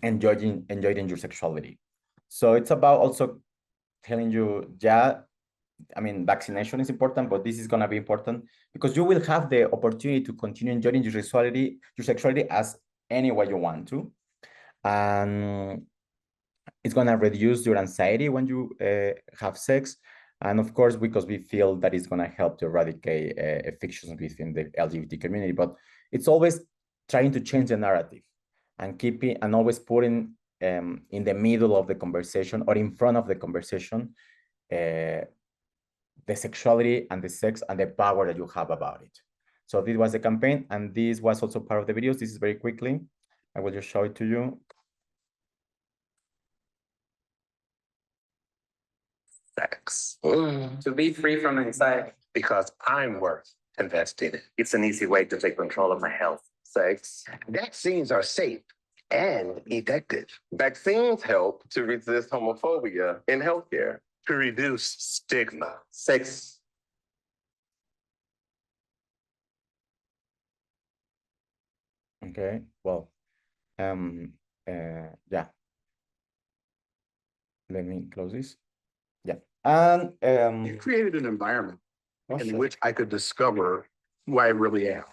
enjoying your sexuality. So it's about also telling you, yeah, I mean, vaccination is important, but this is going to be important because you will have the opportunity to continue enjoying your sexuality as any way you want to. And it's going to reduce your anxiety when you have sex. And of course, because we feel that it's going to help to eradicate fictions within the LGBT community. But it's always trying to change the narrative and keeping and always putting in the middle of the conversation or in front of the conversation the sexuality and the sex and the power that you have about it. So this was the campaign, and this was also part of the videos. This is very quickly. I will just show it to you. Sex. To be free from anxiety. Because I'm worth investing in. It's an easy way to take control of my health. Sex. Vaccines are safe and effective. Vaccines help to resist homophobia in healthcare. To reduce stigma. Sex. Okay, well, yeah. Let me close this. Yeah, and You created an environment in which I could discover who I really am.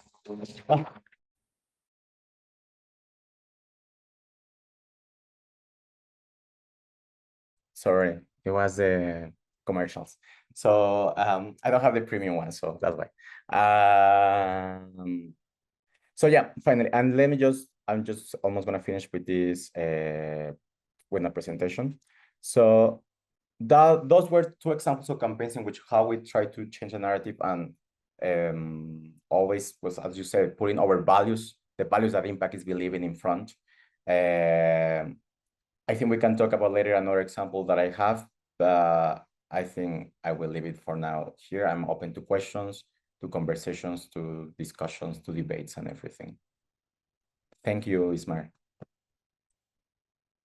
Sorry, it was the commercials. So I don't have the premium one, so that's why. So yeah, finally, and let me I'm just almost gonna finish with this with my presentation. So those were two examples of campaigns in which how we try to change the narrative and always was, as you said, putting our values, the values that MPact is believing in front. I think we can talk about later another example that I have, but I think I will leave it for now here. I'm open to questions, to conversations, to discussions, to debates and everything. Thank you, Ismael.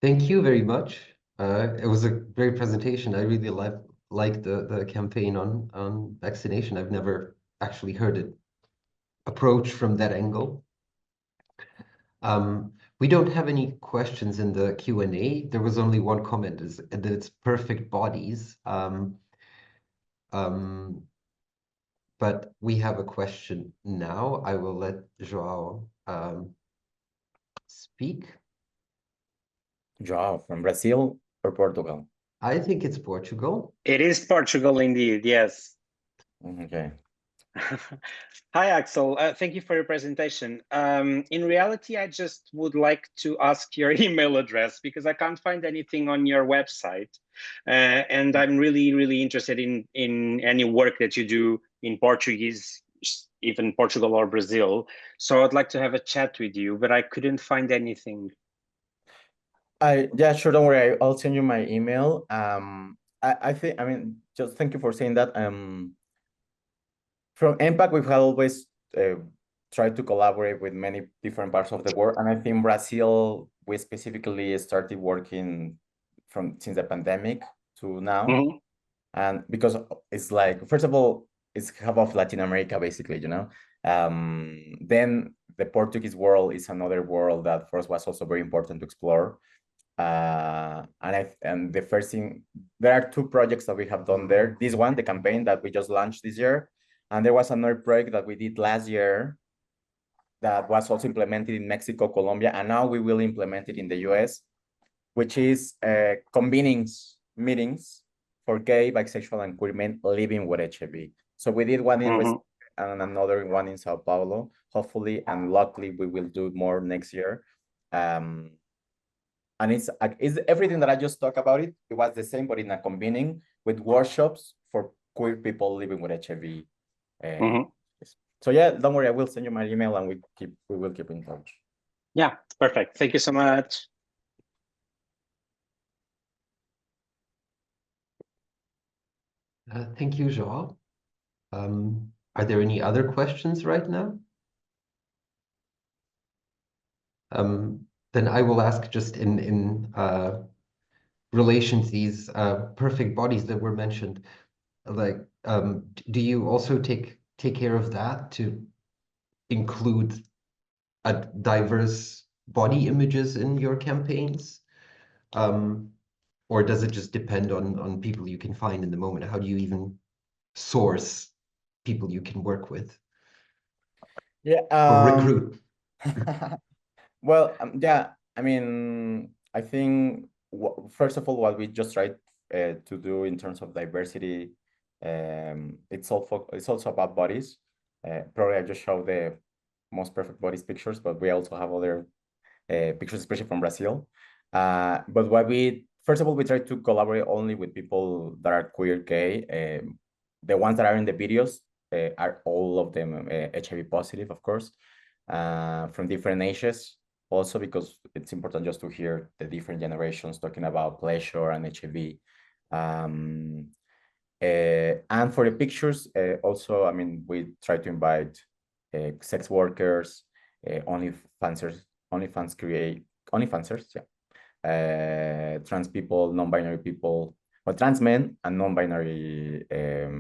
Thank you very much. It was a great presentation. I really like the campaign on vaccination. I've never actually heard it approached from that angle. We don't have any questions in the Q&A. There was only one comment, is that it's perfect bodies. But we have a question now. I will let João speak. João, from Brazil or Portugal? I think it's Portugal. It is Portugal indeed, yes. Okay. Hi, Axel. Thank you for your presentation. In reality, I just would like to ask your email address because I can't find anything on your website. And I'm really interested in any work that you do in Portuguese, even Portugal or Brazil. So I'd like to have a chat with you, but I couldn't find anything. Yeah, sure, don't worry. I'll send you my email. I think, I mean, just thank you for saying that. From MPact, we've always tried to collaborate with many different parts of the world. And I think Brazil, we specifically started working since the pandemic to now. Mm-hmm. And because it's like, first of all, it's half of Latin America, basically, you know. Then the Portuguese world is another world that for us was also very important to explore. And the first thing, there are two projects that we have done there. This one, the campaign that we just launched this year, and there was another project that we did last year that was also implemented in Mexico, Colombia, and now we will implement it in the US, which is convening meetings for gay, bisexual, and queer men living with HIV. So we did one in Recife and another one in Sao Paulo, hopefully, and luckily we will do more next year. And it's everything that I just talked about it. It was the same, but in a convening with workshops for queer people living with HIV. So yeah, don't worry, I will send you my email and we will keep in touch. Yeah, perfect. Thank you so much. Thank you, Joao. Are there any other questions right now? Then I will ask just in relation to these perfect bodies that were mentioned. Like, do you also take care of that to include a diverse body images in your campaigns? Or does it just depend on people you can find in the moment? How do you even source people you can work with? Yeah. Or recruit? Well, yeah, I mean, I think, first of all, what we just tried to do in terms of diversity, it's also about bodies. Probably I just show the most perfect bodies pictures, but we also have other pictures, especially from Brazil. But first of all, we try to collaborate only with people that are queer, gay. The ones that are in the videos are all of them HIV positive, of course, from different ages. Also, because it's important just to hear the different generations talking about pleasure and HIV. And for the pictures, also, I mean, we try to invite sex workers, OnlyFansers, yeah, trans people, non-binary people, or trans men and non-binary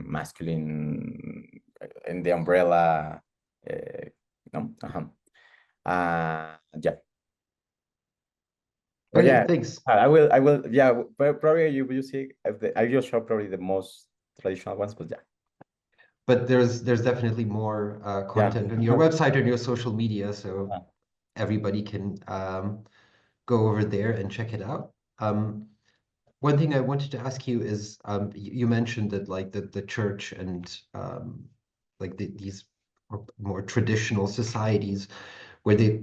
masculine in the umbrella. Yeah. But Okay, yeah, thanks. I will, yeah, probably you will see, I will show probably the most traditional ones, but yeah. But there's definitely more content on your website and your social media, so everybody can go over there and check it out. One thing I wanted to ask you is, you mentioned that like the church and like these more traditional societies where they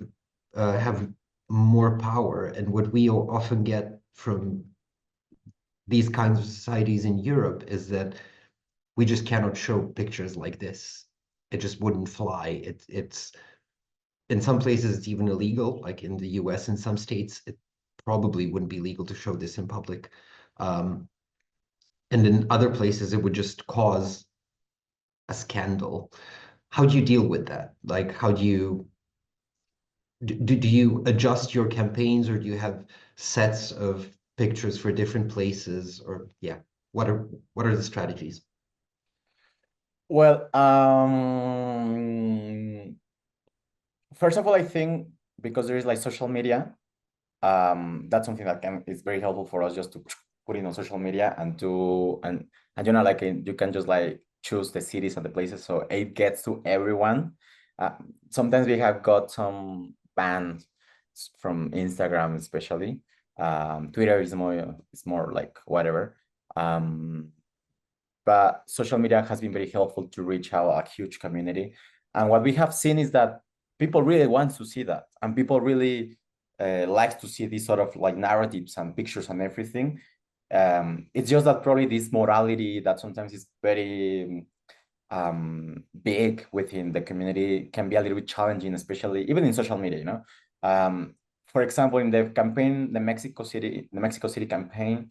have more power, and what we often get from these kinds of societies in Europe is that we just cannot show pictures like this. It just wouldn't fly. It's in some places it's even illegal, like in the US. In some states, it probably wouldn't be legal to show this in public. And in other places, it would just cause a scandal. How do you deal with that? Like, how do you adjust your campaigns, or do you have sets of pictures for different places? Or yeah, what are the strategies? Well, first of all, I think because there is like social media, that's something that is very helpful for us just to put it on social media and you know, like you can just like choose the cities and the places so it gets to everyone. Sometimes we have got some bans from Instagram, especially. Twitter is more like whatever. but social media has been very helpful to reach out a huge community. And what we have seen is that people really want to see that, and people really like to see these sort of like narratives and pictures and everything. It's just that probably this morality that sometimes is very big within the community can be a little bit challenging, especially even in social media, you know. For example, in the campaign, the Mexico City campaign,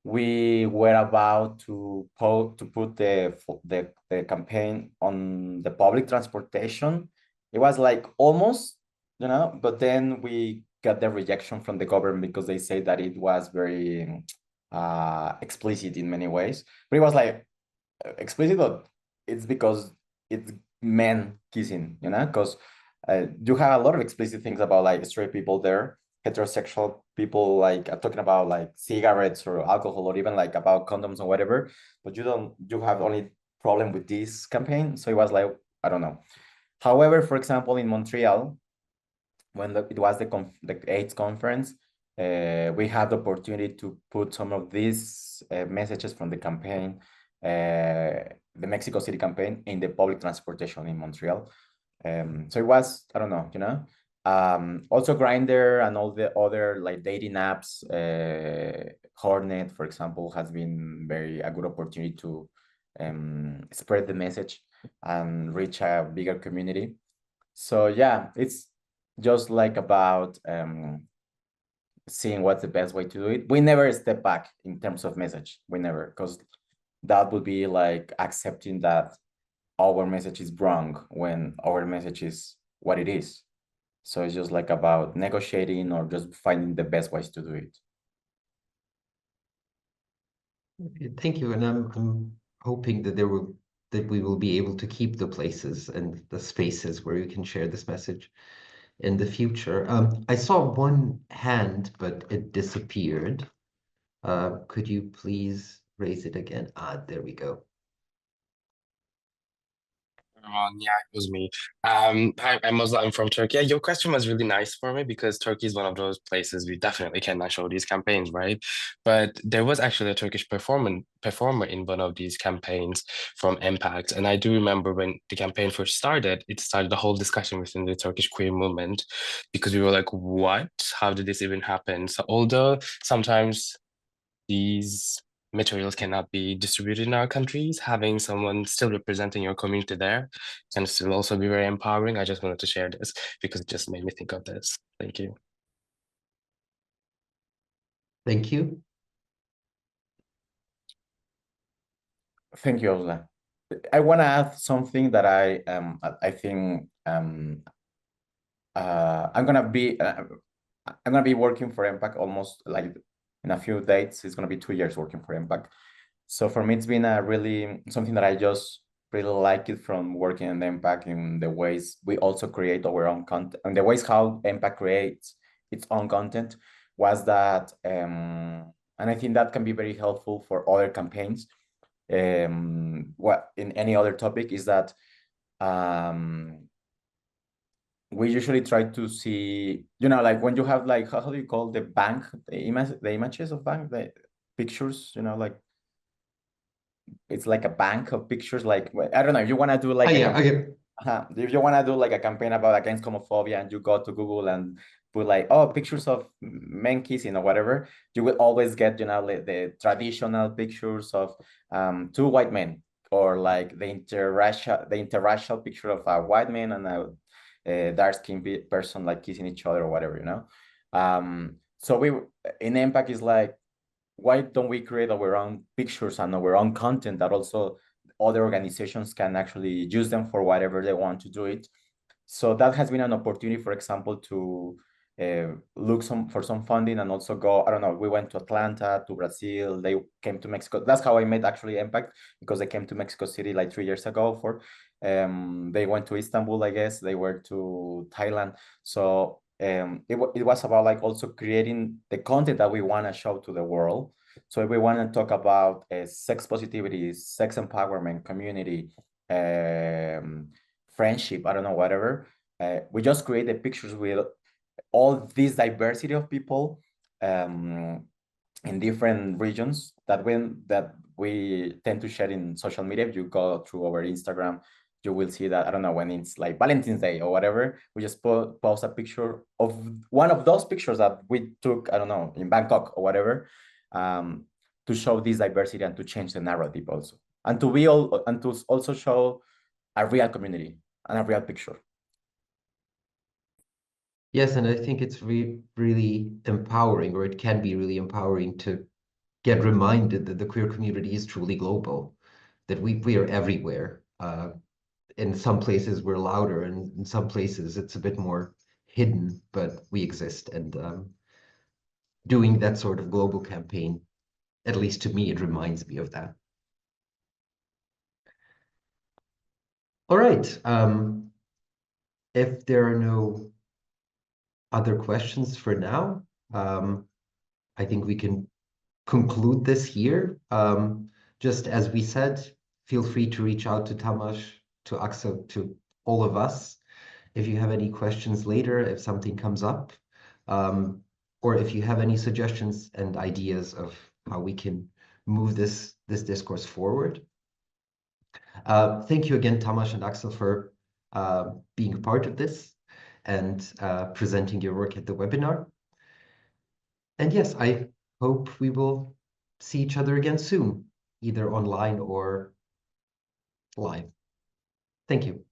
we were about to put the campaign on the public transportation. It was like almost, you know, but then we got the rejection from the government because they say that it was very explicit in many ways. But it was like explicit, but it's because it's men kissing, you know, because you have a lot of explicit things about like straight people there, heterosexual people like talking about like cigarettes or alcohol or even like about condoms or whatever, but you have only problem with this campaign. So it was like, I don't know. However, for example, in Montreal, when it was the AIDS conference, we had the opportunity to put some of these messages from the campaign, the Mexico City campaign, in the public transportation in Montreal. So it was, I don't know, you know. Also Grindr and all the other like dating apps, Hornet, for example, has been a good opportunity to spread the message and reach a bigger community. So yeah, it's just like about seeing what's the best way to do it. We never step back in terms of message. We never, because that would be like accepting that our message is wrong when our message is what it is. So it's just like about negotiating or just finding the best ways to do it. Okay, thank you. And I'm hoping that we will be able to keep the places and the spaces where you can share this message in the future. I saw one hand, but it disappeared. Could you please raise it again? There we go. Yeah, it was me. Hi, I'm from Turkey. Yeah, your question was really nice for me because Turkey is one of those places we definitely cannot show these campaigns, right? But there was actually a Turkish performer in one of these campaigns from MPact, and I do remember when the campaign first started, it started a whole discussion within the Turkish queer movement because we were like, "What? How did this even happen?" So although sometimes these materials cannot be distributed in our countries, having someone still representing your community there can still also be very empowering. I just wanted to share this because it just made me think of this. Thank you. Thank you. Thank you, Ola. I want to add something that I think I'm gonna be working for MPact almost like in a few dates. It's gonna be 2 years working for MPact. So for me, it's been something that I just really like it from working in MPact, in the ways we also create our own content and the ways how MPact creates its own content was that, and I think that can be very helpful for other campaigns. What in any other topic is that we usually try to see, you know, like when you have like, how do you call the bank, the images of bank, the pictures, you know, like it's like a bank of pictures. Like, I don't know, if you want to do like if you want to do like a campaign about against homophobia and you go to Google and put like, oh, pictures of men kissing or whatever, you will always get, you know, the traditional pictures of 2 white men, or like the interracial picture of a white man and a dark-skinned person like kissing each other or whatever, you know. So we in MPact is like, why don't we create our own pictures and our own content that also other organizations can actually use them for whatever they want to do it? So that has been an opportunity, for example, to look for some funding and also go, I don't know, we went to Atlanta, to Brazil, they came to Mexico. That's how I met actually MPact, because they came to Mexico City like 3 years ago. They went to Istanbul, I guess, they were to Thailand. So it was about like also creating the content that we want to show to the world. So if we want to talk about sex positivity, sex empowerment, community, friendship, I don't know, whatever, we just create the pictures with all this diversity of people, in different regions that we tend to share in social media. If you go through our Instagram, you will see that, I don't know, when it's like Valentine's Day or whatever, we just post a picture of one of those pictures that we took, I don't know, in Bangkok or whatever, to show this diversity and to change the narrative also. And to also show a real community and a real picture. Yes, and I think it's really empowering, or it can be really empowering to get reminded that the queer community is truly global, that we are everywhere. In some places we're louder, and in some places it's a bit more hidden, but we exist. And doing that sort of global campaign, at least to me, it reminds me of that. All right. If there are no other questions for now, I think we can conclude this here. Just as we said, feel free to reach out to Tamás, to Axel, to all of us if you have any questions later, if something comes up, or if you have any suggestions and ideas of how we can move this discourse forward. Thank you again, Tamás and Axel, for being a part of this and presenting your work at the webinar. And yes, I hope we will see each other again soon, either online or live. Thank you.